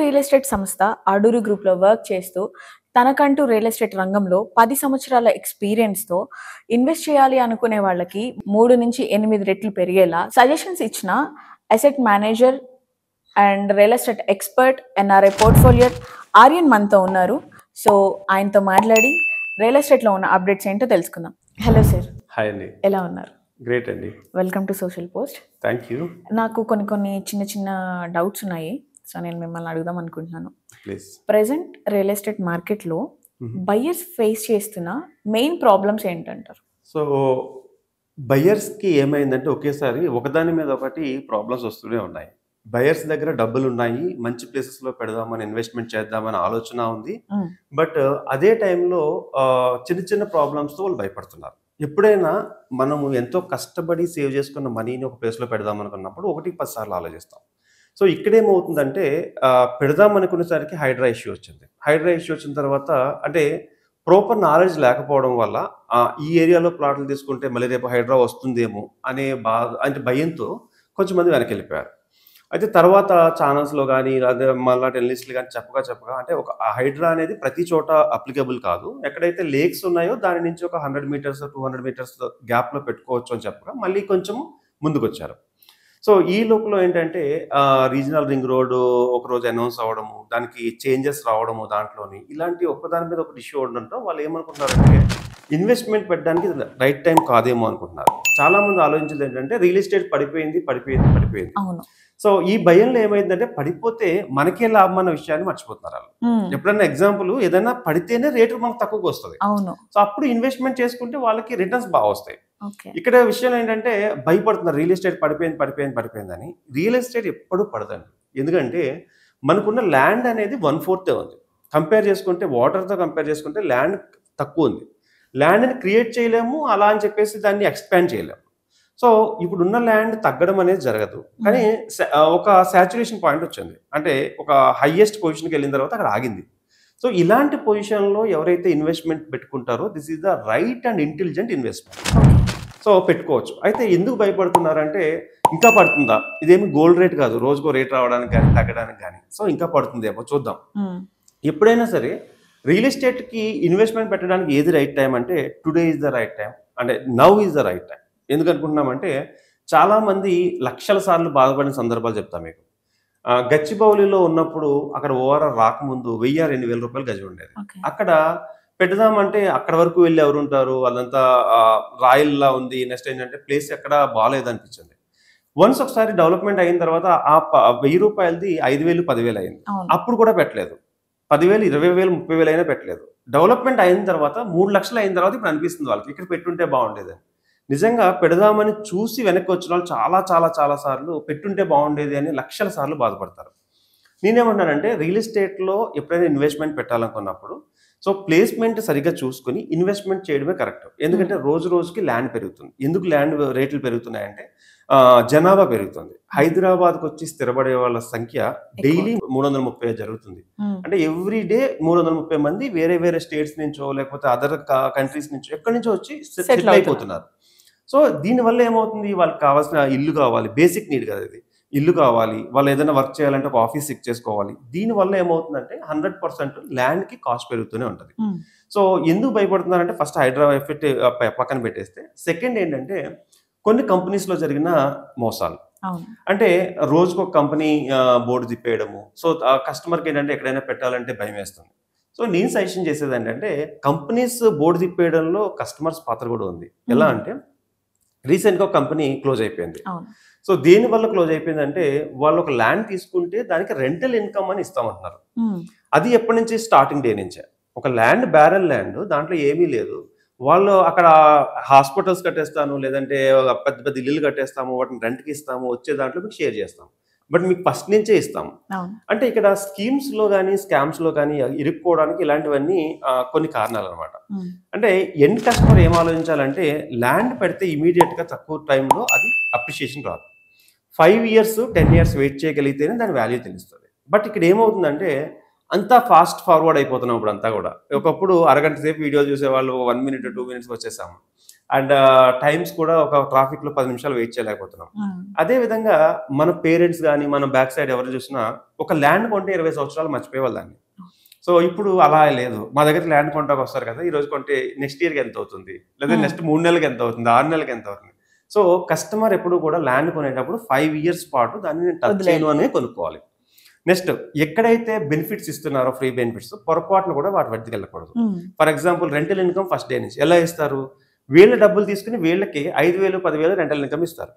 Real estate సంస్థ అడూరు గ్రూప్‌లో work చేస్తూ, తనకంటూ రియల్ ఎస్టేట్ రంగంలో 10 సంవత్సరాల ఎక్స్‌పీరియన్స్‌తో ఇన్వెస్ట్ చేయాలి అనుకునే వాళ్ళకి 3-8 రెట్లు పెరిగేలా సజెషన్స్ ఇచ్చిన asset manager and real estate expert NRI portfolio Aryan మనతో ఉన్నారు. సో, ఆయనతో మాట్లాడి రియల్ ఎస్టేట్‌లో ఉన్న అప్డేట్స్ ఏంటో తెలుసుకుందాం. Hello sir. హాయ్ అండి. ఎలా ఉన్నారు? గ్రేట్ అండి. Welcome to social post. Thank you. నాకు కొన్ని చిన్న డౌట్స్ ఉన్నాయి. సో, నేను మిమ్మల్ని అడుగుదాం అనుకుంటున్నాను. ప్లీజ్. ప్రెజెంట్ రియల్ ఎస్టేట్ మార్కెట్లో బయ్యర్స్ ఫేస్ చేస్తున్న మెయిన్ ప్రాబ్లమ్స్ ఏంటంటారు? సో బయర్స్కి ఏమైందంటే ఒకేసారి ఒకదాని మీద ఒకటి ప్రాబ్లమ్స్ వస్తూనే ఉన్నాయి. బయర్స్ దగ్గర డబ్బులు ఉన్నాయి, మంచి ప్లేసెస్లో పెడదామని ఇన్వెస్ట్మెంట్ చేద్దామని ఆలోచన ఉంది. బట్ అదే టైంలో చిన్న ప్రాబ్లమ్స్తో వాళ్ళు భయపడుతున్నారు. ఎప్పుడైనా మనము ఎంతో కష్టపడి సేవ్ చేసుకున్న మనీని ఒక ప్లేస్లో పెడదాం అనుకున్నప్పుడు 1-10 సార్లు ఆలోచిస్తాం. సో ఇక్కడేమవుతుందంటే పెడదాం అనుకునేసరికి హైడ్రా ఇష్యూ వచ్చింది. హైడ్రా ఇష్యూ వచ్చిన తర్వాత అంటే ప్రాపర్ నాలెడ్జ్ లేకపోవడం వల్ల ఈ ఏరియాలో ప్లాట్లు తీసుకుంటే మళ్ళీ రేపు హైడ్రా వస్తుందేమో అనే అంటే భయంతో కొంచెం మంది వెనక్కి వెళ్ళిపోయారు. అయితే తర్వాత ఛానల్స్లో కానీ లేదా మళ్ళీ టెలిస్ట్లు కానీ చెప్పగా అంటే ఒక హైడ్రా అనేది ప్రతి చోట అప్లికబుల్ కాదు. ఎక్కడైతే లేక్స్ ఉన్నాయో దాని నుంచి ఒక 100 మీటర్స్ 200 మీటర్స్ గ్యాప్లో పెట్టుకోవచ్చు అని చెప్పగా మళ్ళీ కొంచెం ముందుకు వచ్చారు. సో ఈ లోపల ఏంటంటే రీజనల్ రింగ్ రోడ్ ఒకరోజు అనౌన్స్ అవ్వడము, దానికి చేంజెస్ రావడము, దాంట్లోని ఇలాంటి ఒక్కదాని మీద ఒకటి ఇష్యూ ఉండడంతో వాళ్ళు ఏమనుకుంటున్నారంటే ఇన్వెస్ట్మెంట్ పెట్టడానికి రైట్ టైం కాదేమో అనుకుంటున్నారు. చాలా మంది ఆలోచించేది ఏంటంటే రియల్ ఎస్టేట్ పడిపోయింది. సో ఈ భయంలో ఏమైందంటే పడిపోతే మనకే లాభం అన్న విషయాన్ని మర్చిపోతున్నారు వాళ్ళు. ఎప్పుడన్నా ఎగ్జాంపుల్ ఏదైనా పడితేనే రేటు మనకు తక్కువగా వస్తుంది. సో అప్పుడు ఇన్వెస్ట్మెంట్ చేసుకుంటే వాళ్ళకి రిటర్న్స్ బాగా వస్తాయి. ఇక్కడ విషయం ఏంటంటే భయపడుతున్నారు రియల్ ఎస్టేట్ పడిపోయిందని. రియల్ ఎస్టేట్ ఎప్పుడు పడదండి. ఎందుకంటే మనకున్న ల్యాండ్ అనేది 1/4 ఉంది. కంపేర్ చేసుకుంటే వాటర్తో కంపేర్ చేసుకుంటే ల్యాండ్ తక్కువ ఉంది. ల్యాండ్ని క్రియేట్ చేయలేము, అలా అని చెప్పేసి దాన్ని ఎక్స్పాండ్ చేయలేము. సో ఇప్పుడున్న ల్యాండ్ తగ్గడం అనేది జరగదు. కానీ ఒక సాచురేషన్ పాయింట్ వచ్చింది, అంటే ఒక హైయెస్ట్ పొజిషన్కి వెళ్ళిన తర్వాత అక్కడ ఆగింది. సో ఇలాంటి పొజిషన్లో ఎవరైతే ఇన్వెస్ట్మెంట్ పెట్టుకుంటారో this is the right and intelligent investment. So పెట్టుకోవచ్చు. అయితే ఎందుకు భయపడుతున్నారంటే ఇంకా పడుతుందా, ఇదేమి గోల్డ్ రేట్ కాదు రోజుకో రేట్ రావడానికి కానీ తగ్గడానికి కానీ. సో ఇంకా పడుతుంది ఏమో చూద్దాం. ఎప్పుడైనా సరే రియల్ ఎస్టేట్కి ఇన్వెస్ట్మెంట్ పెట్టడానికి ఏది రైట్ టైం అంటే today is the right time, అంటే now is the right time. ఎందుకు అనుకుంటున్నామంటే చాలామంది లక్షల సార్లు బాధపడిన సందర్భాలు చెప్తాం మీకు. గచ్చిబౌలిలో ఉన్నప్పుడు అక్కడ ఓఆర్ఆర్ రాకముందు 1000-2000 రూపాయలు గజం ఉండేది. అక్కడ పెడదామంటే అక్కడ వరకు వెళ్ళి ఎవరు ఉంటారు, వాళ్ళంతా రాయల్లా ఉంది. నెక్స్ట్ ఏంటంటే ప్లేస్ ఎక్కడ బాగాలేదనిపించింది. వన్స్ ఒకసారి డెవలప్మెంట్ అయిన తర్వాత ఆ 1000 రూపాయలది 5000, 10,000 అయింది. అప్పుడు కూడా పెట్టలేదు. 10,000, 20,000, 30,000 అయినా పెట్టలేదు. డెవలప్మెంట్ అయిన తర్వాత 3 లక్షలు అయిన తర్వాత ఇప్పుడు అనిపిస్తుంది వాళ్ళకి ఇక్కడ పెట్టుంటే బాగుండేది. నిజంగా పెడదామని చూసి వెనక్కి వచ్చిన వాళ్ళు చాలా సార్లు పెట్టుంటే బాగుండేది అని లక్షల సార్లు బాధపడతారు. నేనేమంటానంటే రియల్ ఎస్టేట్లో ఎప్పుడైనా ఇన్వెస్ట్మెంట్ పెట్టాలనుకున్నప్పుడు సో ప్లేస్మెంట్ సరిగ్గా చూసుకుని ఇన్వెస్ట్మెంట్ చేయడమే కరెక్ట్. ఎందుకంటే రోజుకి ల్యాండ్ పెరుగుతుంది. ఎందుకు ల్యాండ్ రేట్లు పెరుగుతున్నాయంటే జనాభా పెరుగుతుంది. హైదరాబాద్కి వచ్చి స్థిరపడే వాళ్ళ సంఖ్య డైలీ 330 జరుగుతుంది. అంటే ఎవ్రీ డే 330 మంది వేరే స్టేట్స్ నుంచో లేకపోతే అదర్ కంట్రీస్ నుంచో ఎక్కడి నుంచో వచ్చి సెటిల్ అయిపోతున్నారు. సో దీనివల్ల ఏమవుతుంది, వాళ్ళకి కావాల్సిన ఇల్లు కావాలి, బేసిక్ నీడ్ కదా ఇది. ఇల్లు కావాలి, వాళ్ళు ఏదైనా వర్క్ చేయాలంటే ఒక ఆఫీస్ సెక్ చేసుకోవాలి. దీనివల్ల ఏమవుతుందంటే 100% ల్యాండ్కి కాస్ట్ పెరుగుతూనే ఉంటుంది. సో ఎందుకు భయపడుతున్నారంటే ఫస్ట్ హైడ్రా ఎఫెక్ట్ పక్కన పెట్టేస్తే, సెకండ్ ఏంటంటే కొన్ని కంపెనీస్లో జరిగిన మోసాలు. అంటే రోజుకు ఒక కంపెనీ బోర్డు తిప్పేయడము. సో కస్టమర్కి ఏంటంటే ఎక్కడైనా పెట్టాలంటే భయం వేస్తుంది. సో నేను సజెషన్ చేసేది ఏంటంటే కంపెనీస్ బోర్డు తిప్పేయడంలో కస్టమర్స్ పాత్ర కూడా ఉంది. ఎలా అంటే రీసెంట్గా ఒక కంపెనీ క్లోజ్ అయిపోయింది. సో దేనివల్ల క్లోజ్ అయిపోయిందంటే వాళ్ళు ఒక ల్యాండ్ తీసుకుంటే దానికి రెంటల్ ఇన్కమ్ అని ఇస్తామంటున్నారు. అది ఎప్పటి నుంచి, స్టార్టింగ్ డే నుంచే. ఒక ల్యాండ్ బ్యారల్ ల్యాండ్, దాంట్లో ఏమీ లేదు. వాళ్ళు అక్కడ హాస్పిటల్స్ కట్టేస్తాను, లేదంటే పెద్ద ఇల్లులు కట్టేస్తాము, వాటిని రెంట్కి ఇస్తాము, వచ్చే దాంట్లో మీకు షేర్ చేస్తాము, బట్ మీకు ఫస్ట్ నుంచే ఇస్తాము. అంటే ఇక్కడ స్కీమ్స్లో కానీ స్కామ్స్లో కానీ ఇరుక్కోవడానికి ఇలాంటివన్నీ కొన్ని కారణాలు అనమాట. అంటే ఎండ్ కస్టమర్ ఏం ఆలోచించాలంటే ల్యాండ్ పెడితే ఇమీడియట్గా తక్కువ టైంలో అది అప్రిషియేషన్ రాదు. 5 years 10 years వెయిట్ చేయగలిగితేనే దాని వాల్యూ తెలుస్తుంది. బట్ ఇక్కడ ఏమవుతుందంటే అంతా ఫాస్ట్ ఫార్వర్డ్ అయిపోతున్నాం ఇప్పుడు అంతా కూడా. ఒకప్పుడు అరగంట సేపు వీడియో చూసేవాళ్ళు 1 మినిట్ 2 మినిట్స్ వచ్చేసాము. అండ్ టైమ్స్ కూడా ఒక ట్రాఫిక్ లో 10 నిమిషాలు వెయిట్ చేయలేకపోతున్నాం. అదే విధంగా మన పేరెంట్స్ కానీ మన బ్యాక్ సైడ్ ఎవరు చూసినా ఒక ల్యాండ్ కొంటే 20 సంవత్సరాలు మర్చిపోయేవాళ్ళు దాన్ని. సో ఇప్పుడు అలా లేదు. మా దగ్గర ల్యాండ్ కొంటాకు వస్తారు కదా, ఈ రోజు కొంటే నెక్స్ట్ ఇయర్కి ఎంత అవుతుంది, లేదా నెక్స్ట్ 3 నెలలకి ఎంత అవుతుంది, 6 నెలలకి ఎంత అవుతుంది. సో కస్టమర్ ఎప్పుడు కూడా ల్యాండ్ కొనేటప్పుడు 5 ఇయర్స్ పాటు దాన్ని నేను టచ్ చేయను అనే కొనుక్కోవాలి. నెక్స్ట్ ఎక్కడైతే బెనిఫిట్స్ ఇస్తున్నారో ఫ్రీ బెనిఫిట్స్ పొరపాటును కూడా వాటి వద్దకు వెళ్ళకూడదు. For example rental income first day నుంచి ఎలా ఇస్తారు, వీళ్ళ డబ్బులు తీసుకుని వీళ్ళకి 5,000 10,000 రెంటల్ ఇన్కమ్ ఇస్తారు.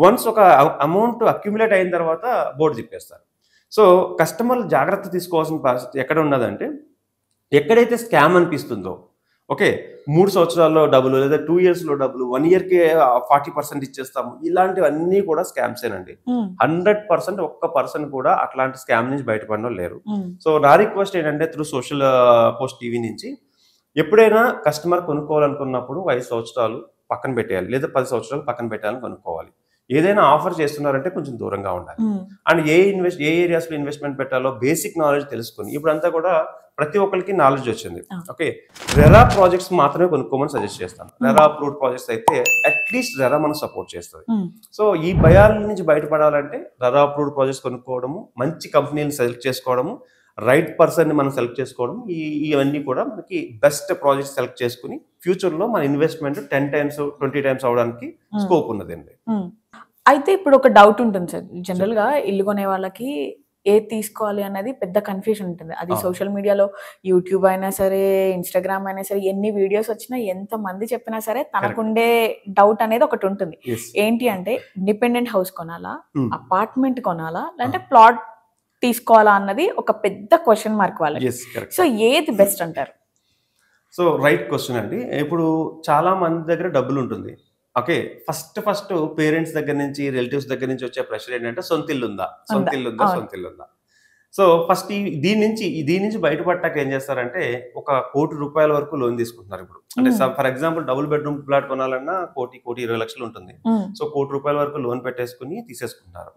వన్స్ ఒక అమౌంట్ అక్యుములేట్ అయిన తర్వాత బోర్డు తిప్పేస్తారు. సో కస్టమర్లు జాగ్రత్త తీసుకోవాల్సిన పరిస్థితి ఎక్కడ ఉన్నదంటే, ఎక్కడైతే స్కామ్ అనిపిస్తుందో, ఓకే 3 సంవత్సరాల్లో డబ్బులు లేదా 2 ఇయర్స్ లో డబ్బులు 1 ఇయర్కి 40% ఇచ్చేస్తాము, ఇలాంటివన్నీ కూడా స్కామ్స్ ఏనండి. 100% ఒక్క పర్సన్ కూడా అట్లాంటి స్కామ్ నుంచి బయటపడడం లేరు. సో నా రిక్వెస్ట్ ఏంటంటే త్రూ సోషల్ పోస్ట్ టీవీ నుంచి, ఎప్పుడైనా కస్టమర్ కొనుక్కోవాలనుకున్నప్పుడు 5 సంవత్సరాలు పక్కన పెట్టేయాలి, లేదా 10 సంవత్సరాలు పక్కన పెట్టాలని కొనుక్కోవాలి. ఏదైనా ఆఫర్ చేస్తున్నారంటే కొంచెం దూరంగా ఉండాలి. అండ్ ఏ ఏరియాస్ లో ఇన్వెస్ట్మెంట్ పెట్టాలో బేసిక్ నాలెడ్జ్ తెలుసుకుని, ఇప్పుడంతా కూడా ప్రతి ఒక్కరికి నాలెడ్జ్ వచ్చింది. ఓకే రెరా ప్రాజెక్ట్స్ మాత్రమే కొనుక్కోమని సజెస్ట్ చేస్తాను. రెరా అప్రూవ్డ్ ప్రాజెక్ట్స్ అయితే అట్లీస్ట్ రెరా మనం సపోర్ట్ చేస్తుంది. సో ఈ భయాల నుంచి బయటపడాలంటే రెరా అప్రూవ్డ్ ప్రాజెక్ట్స్ కొనుక్కోవడము, మంచి కంపెనీని సెలెక్ట్ చేసుకోవడము, రైట్ పర్సన్ ని మనం సెలెక్ట్ చేసుకోవడం, ఇవన్నీ కూడా మనకి బెస్ట్ ప్రాజెక్ట్ సెలెక్ట్ చేసుకుని ఫ్యూచర్ లో మన ఇన్వెస్ట్మెంట్ 10 times 20 times అవడానికి స్కోప్ ఉన్నదండి. అయితే ఇప్పుడు ఒక డౌట్ ఉంటుంది సార్, జనరల్ గా ఇల్లు కొనే వాళ్ళకి ఏది తీసుకోవాలి అనేది పెద్ద కన్ఫ్యూజన్ ఉంటుంది. అది సోషల్ మీడియాలో యూట్యూబ్ అయినా సరే, ఇన్స్టాగ్రామ్ అయినా సరే, ఎన్ని వీడియోస్ వచ్చినా, ఎంత మంది చెప్పినా సరే తనకుండే డౌట్ అనేది ఒకటి ఉంటుంది. ఏంటి అంటే ఇండిపెండెంట్ హౌస్ కొనాలా, అపార్ట్మెంట్ కొనాలా, లేదంటే ప్లాట్ తీసుకోవాలా అన్నది ఒక పెద్ద క్వశ్చన్ మార్క్ వాళ్ళకి. సో ఏది బెస్ట్ అంటారు? సో రైట్ క్వశ్చన్ అండి. ఇప్పుడు చాలా మంది దగ్గర డబ్బులు ఉంటుంది. ఓకే ఫస్ట్ పేరెంట్స్ దగ్గర నుంచి, రిలేటివ్స్ దగ్గర నుంచి వచ్చే ప్రెషర్ ఏంటంటే సొంత ఇల్లు ఉందా. సో ఫస్ట్ దీని నుంచి బయటపడ్డాక ఏం చేస్తారంటే, 1 కోటి రూపాయల వరకు లోన్ తీసుకుంటున్నారు ఇప్పుడు. అంటే for example double bedroom flat కొనాలన్నా 1,20,00,000 ఉంటుంది. సో 1 కోటి రూపాయల వరకు లోన్ పెట్టేసుకుని తీసేసుకుంటున్నారు.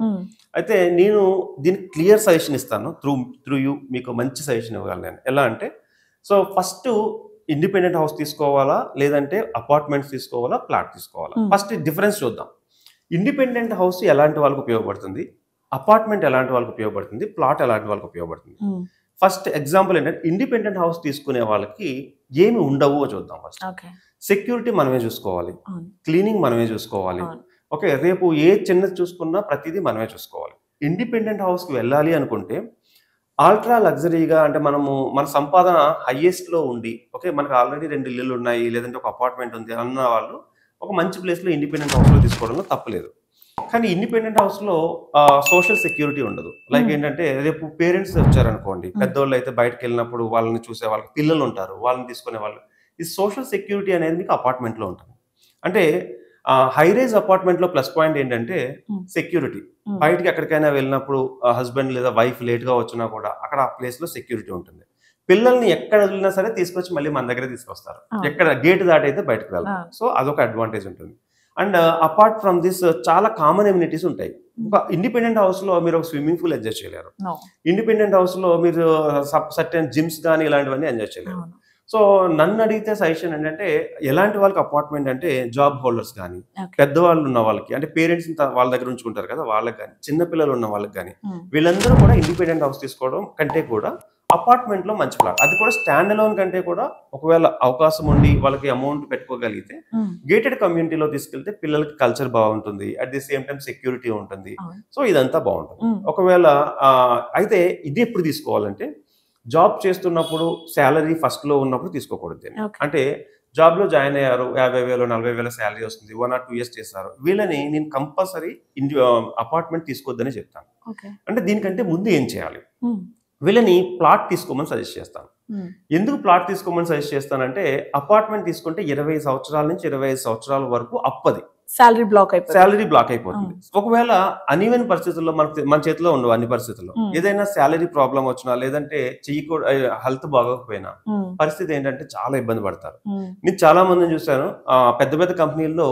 అయితే నేను దీనికి క్లియర్ సజెషన్ ఇస్తాను. త్రూ యూ మీకు మంచి సజెషన్ ఇవ్వగలను నేను. ఎలా అంటే, సో ఫస్ట్ ఇండిపెండెంట్ హౌస్ తీసుకోవాలా, లేదంటే అపార్ట్మెంట్స్ తీసుకోవాలా, ప్లాట్ తీసుకోవాలా? ఫస్ట్ డిఫరెన్స్ చూద్దాం. ఇండిపెండెంట్ హౌస్ ఎలాంటి వాళ్ళకి ఉపయోగపడుతుంది, అపార్ట్మెంట్ ఎలాంటి వాళ్ళకి ఉపయోగపడుతుంది, ప్లాట్ ఎలాంటి వాళ్ళకి ఉపయోగపడుతుంది. ఫస్ట్ ఎగ్జాంపుల్ ఏంటంటే, ఇండిపెండెంట్ హౌస్ తీసుకునే వాళ్ళకి ఏమి ఉండవు చూద్దాం. ఫస్ట్ సెక్యూరిటీ మనమే చూసుకోవాలి, క్లీనింగ్ మనమే చూసుకోవాలి. ఓకే రేపు ఏ చిన్నది చూసుకున్నా ప్రతిదీ మనమే చూసుకోవాలి. ఇండిపెండెంట్ హౌస్కి వెళ్ళాలి అనుకుంటే అల్ట్రా లగ్జరీగా, అంటే మన సంపాదన హైయెస్ట్ లో ఉండి, ఓకే మనకు ఆల్రెడీ 2 ఇల్లులు ఉన్నాయి, లేదంటే ఒక అపార్ట్మెంట్ ఉంది అన్న వాళ్ళు ఒక మంచి ప్లేస్ లో ఇండిపెండెంట్ హౌస్ లో తీసుకోవడంలో తప్పలేదు. కానీ ఇండిపెండెంట్ హౌస్ లో సోషల్ సెక్యూరిటీ ఉండదు. లైక్ ఏంటంటే, రేపు పేరెంట్స్ వచ్చారనుకోండి, పెద్దోళ్ళు అయితే బయటకు వెళ్ళినప్పుడు వాళ్ళని చూసే వాళ్ళకి పిల్లలు ఉంటారు, వాళ్ళని తీసుకునే వాళ్ళు. ఈ సోషల్ సెక్యూరిటీ అనేది మీకు అపార్ట్మెంట్ లో ఉంటుంది. అంటే హై రైజ్ అపార్ట్మెంట్ లో ప్లస్ పాయింట్ ఏంటంటే సెక్యూరిటీ. బయటకి ఎక్కడికైనా వెళ్ళినప్పుడు హస్బెండ్ లేదా వైఫ్ లేట్ గా వచ్చినా కూడా అక్కడ ఆ ప్లేస్ లో సెక్యూరిటీ ఉంటుంది. పిల్లల్ని ఎక్కడ వదిలినా సరే తీసుకొచ్చి మళ్ళీ మన దగ్గర తీసుకొస్తారు, ఎక్కడ గేట్ దాటి అయితే బయటకు వెళ్తారు. సో అదొక అడ్వాంటేజ్ ఉంటుంది. అండ్ అపార్ట్ ఫ్రమ్ దిస్ చాలా కామన్ ఎమ్యూనిటీస్ ఉంటాయి. ఒక ఇండిపెండెంట్ హౌస్ లో మీరు ఒక స్విమ్మింగ్ పూల్ ఎంజాయ్ చేయలేరు. ఇండిపెండెంట్ హౌస్ లో మీరు సర్టెన్ జిమ్స్ కానీ ఇలాంటివన్నీ ఎంజాయ్ చేయలేరు. సో నన్ను అడిగితే సజెషన్ ఏంటంటే, ఎలాంటి వాళ్ళకి అపార్ట్మెంట్ అంటే, జాబ్ హోల్డర్స్ కానీ, పెద్దవాళ్ళు ఉన్న వాళ్ళకి, అంటే పేరెంట్స్ వాళ్ళ దగ్గర ఉంచుకుంటారు కదా వాళ్ళకి కానీ, చిన్నపిల్లలు ఉన్న వాళ్ళకి కానీ, వీళ్ళందరూ కూడా ఇండిపెండెంట్ హౌస్ తీసుకోవడం కంటే కూడా అపార్ట్మెంట్ లో మంచి ప్లాట్, అది కూడా స్టాండ్ అలోన్ కంటే కూడా ఒకవేళ అవకాశం ఉండి వాళ్ళకి అమౌంట్ పెట్టుకోగలిగితే గేటెడ్ కమ్యూనిటీలో తీసుకెళ్తే పిల్లలకి కల్చర్ బాగుంటుంది, at the same time security ఉంటుంది. సో ఇదంతా బాగుంటుంది. ఒకవేళ అయితే ఇది ఎప్పుడు తీసుకోవాలంటే, జాబ్ చేస్తున్నప్పుడు, శాలరీ ఫస్ట్ లో ఉన్నప్పుడు తీసుకోకూడదు. అంటే జాబ్ లో జాయిన్ అయ్యారు, 50,000 40,000 శాలరీ వస్తుంది, 1 or 2 years చేస్తారు, వీళ్ళని నేను కంపల్సరీ అపార్ట్మెంట్ తీసుకోవద్దని చెప్తాను. అంటే దీనికంటే ముందు ఏం చేయాలి, వీళ్ళని ప్లాట్ తీసుకోమని సజెస్ట్ చేస్తాను. ఎందుకు ప్లాట్ తీసుకోమని సజెస్ట్ చేస్తానంటే, అపార్ట్మెంట్ తీసుకుంటే 20 సంవత్సరాల నుంచి 25 సంవత్సరాల వరకు అప్పది సాలరీ బ్లాక్ అయిపోతుంది. ఒకవేళ అన్ఈవెన్ పరిస్థితుల్లో మన చేతిలో ఉండవు అన్ని పరిస్థితుల్లో, ఏదైనా శాలరీ ప్రాబ్లం వచ్చినా, లేదంటే హెల్త్ బాగోకపోయినా పరిస్థితి ఏంటంటే చాలా ఇబ్బంది పడతారు. నేను చాలా మందిని చూశాను, పెద్ద పెద్ద కంపెనీల్లో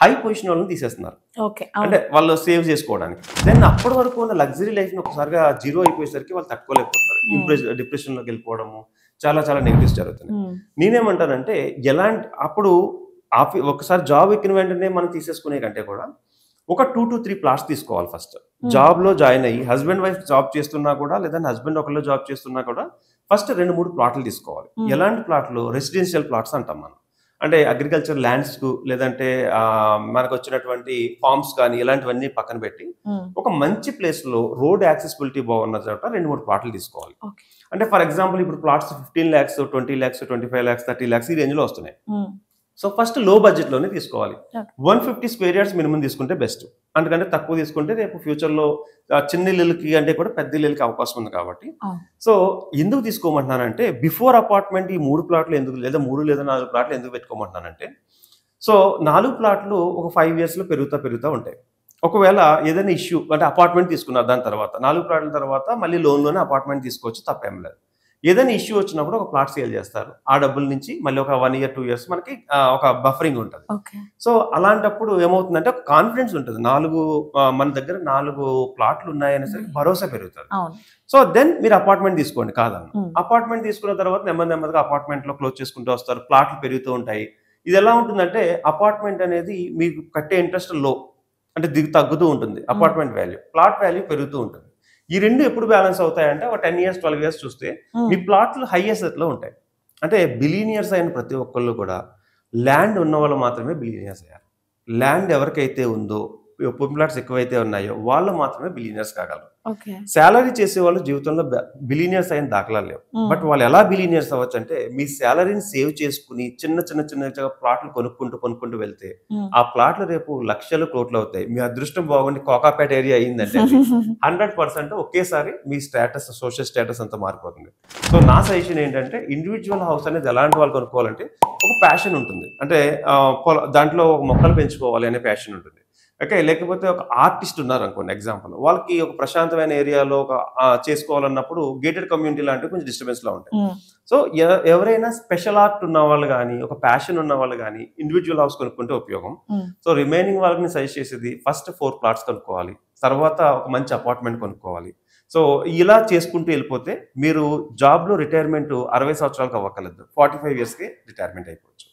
హై పొజిషన్ వాళ్ళని తీసేస్తున్నారు, ఓకే. అంటే వాళ్ళు సేవ్ చేసుకోవడానికి. దెన్ అప్పటి వరకు ఉన్న లగ్జరీ లైఫ్ని ఒకసారిగా జీరో అయిపోయేసరికి వాళ్ళు తట్టుకోలేకపోతున్నారు. డిప్రెషన్లోకి వెళ్ళిపోవడము, చాలా చాలా నెగిటివ్స్ జరుగుతున్నాయి. నేనేమంటానంటే ఎలాంటి అప్పుడు ఒకసారి జాబ్ ఎక్కిన వెంటనే మనం తీసేసుకునే కంటే కూడా ఒక 2 to 3 ప్లాట్స్ తీసుకోవాలి. ఫస్ట్ జాబ్లో జాయిన్ అయ్యి హస్బెండ్ వైఫ్ జాబ్ చేస్తున్నా కూడా, లేదంటే హస్బెండ్ ఒకళ్ళు జాబ్ చేస్తున్నా కూడా ఫస్ట్ 2-3 ప్లాట్లు తీసుకోవాలి. ఎలాంటి ప్లాట్లు? రెసిడెన్షియల్ ప్లాట్స్ అంటాం మనం. అంటే అగ్రికల్చర్ ల్యాండ్స్కు, లేదంటే మనకు వచ్చినటువంటి ఫార్మ్స్ కానీ ఇలాంటివన్నీ పక్కన పెట్టి ఒక మంచి ప్లేస్లో రోడ్ యాక్సెసిబిలిటీ బాగున్న చోట 2-3 ప్లాట్లు తీసుకోవాలి. అంటే ఫర్ ఎగ్జాంపుల్ ఇప్పుడు plots 15 lakhs, 20 lakhs, 25 lakhs, 30 lakhs ఈ రేంజ్లో వస్తున్నాయి. సో ఫస్ట్ లో బడ్జెట్లోనే తీసుకోవాలి. 150 square yards మినిమం తీసుకుంటే బెస్ట్. అందుకంటే తక్కువ తీసుకుంటే రేపు ఫ్యూచర్లో చిన్న ఇల్లులకి అంటే కూడా పెద్ద ఇల్లులకి అవకాశం ఉంది కాబట్టి. సో ఎందుకు తీసుకోమంటున్నానంటే బిఫోర్ అపార్ట్మెంట్ ఈ 3 ప్లాట్లు ఎందుకు, లేదా 3 లేదా 4 ప్లాట్లు ఎందుకు పెట్టుకోమంటున్నానంటే, సో 4 ప్లాట్లు ఒక 5 yearsలో పెరుగుతూ ఉంటాయి. ఒకవేళ ఏదైనా ఇష్యూ అంటే అపార్ట్మెంట్ తీసుకున్నారు, దాని తర్వాత 4 ప్లాట్ల తర్వాత మళ్ళీ లోన్లోనే అపార్ట్మెంట్ తీసుకోవచ్చు, తప్పేం లేదు. ఏదైనా ఇష్యూ వచ్చినప్పుడు ఒక ప్లాట్ సేల్ చేస్తారు, ఆ డబ్బుల నుంచి మళ్ళీ ఒక 1 year 2 years మనకి ఒక బఫరింగ్ ఉంటుంది. సో అలాంటప్పుడు ఏమవుతుందంటే ఒక కాన్ఫిడెన్స్ ఉంటుంది. మన దగ్గర 4 ప్లాట్లు ఉన్నాయనేసరికి భరోసా పెరుగుతుంది. సో దెన్ మీరు అపార్ట్మెంట్ తీసుకోండి, కాదన్న. అపార్ట్మెంట్ తీసుకున్న తర్వాత నెమ్మదిగా అపార్ట్మెంట్లో క్లోజ్ చేసుకుంటూ వస్తారు, ప్లాట్లు పెరుగుతూ ఉంటాయి. ఇది ఎలా ఉంటుందంటే అపార్ట్మెంట్ అనేది మీకు కట్టే ఇంట్రెస్ట్ లో అంటే తగ్గుతూ ఉంటుంది, అపార్ట్మెంట్ వాల్యూ, ప్లాట్ వాల్యూ పెరుగుతూ ఉంటుంది. ఈ రెండు ఎప్పుడు బ్యాలెన్స్ అవుతాయంటే ఒక 10 years 12 years చూస్తే మీ ప్లాట్లు హై అసెట్లో ఉంటాయి. అంటే బిలీనియర్స్ అయిన ప్రతి ఒక్కళ్ళు కూడా ల్యాండ్ ఉన్న వాళ్ళు మాత్రమే బిలీనియర్స్ అయ్యారు. ల్యాండ్ ఎవరికైతే ఉందో, ప్లాట్స్ ఎక్కువైతే ఉన్నాయో వాళ్ళు మాత్రమే బిలీనియర్స్ కాగలరు. శాలరీ చేసే వాళ్ళు జీవితంలో బిలీనియర్స్ అయిన దాఖలాలు లేవు. బట్ వాళ్ళు ఎలా బిలీనియర్స్ అవ్వచ్చు అంటే మీ శాలరీని సేవ్ చేసుకుని చిన్న ప్లాట్లు కొనుక్కుంటూ వెళ్తే ఆ ప్లాట్లు రేపు లక్షలు కోట్లు అవుతాయి. మీ అదృష్టం బాగుండి కోకాపేట ఏరియా అయిందంటే 100% ఒకేసారి మీ స్టేటస్, సోషల్ స్టేటస్ అంతా మారిపోతుంది. సో నా సజెషన్ ఏంటంటే ఇండివిజువల్ హౌస్ అనేది ఎలాంటి వాళ్ళు కొనుక్కోవాలంటే ఒక ప్యాషన్ ఉంటుంది. అంటే దాంట్లో మొక్కలు పెంచుకోవాలి అనే ప్యాషన్ ఉంటుంది. ఓకే, లేకపోతే ఒక ఆర్టిస్ట్ ఉన్నారు అనుకోండి ఎగ్జాంపుల్, వాళ్ళకి ఒక ప్రశాంతమైన ఏరియాలో ఒక చేసుకోవాలన్నప్పుడు గేటెడ్ కమ్యూనిటీ లాంటివి కొంచెం డిస్టర్బెన్స్లో ఉంటాయి. సో ఎవరైనా స్పెషల్ ఆర్ట్ ఉన్న వాళ్ళు కానీ, ఒక ప్యాషన్ ఉన్న వాళ్ళు కానీ ఇండివిజువల్ హౌస్ కొనుక్కుంటే ఉపయోగం. సో రిమైనింగ్ వాళ్ళకి సజెస్ట్ చేసేది ఫస్ట్ 4 plots కొనుక్కోవాలి, తర్వాత ఒక మంచి అపార్ట్మెంట్ కొనుక్కోవాలి. సో ఇలా చేసుకుంటూ వెళ్ళిపోతే మీరు జాబ్లో రిటైర్మెంట్ 60 సంవత్సరాలకు అవ్వకలేదు, 45 yearsకి రిటైర్మెంట్ అయిపోవచ్చు.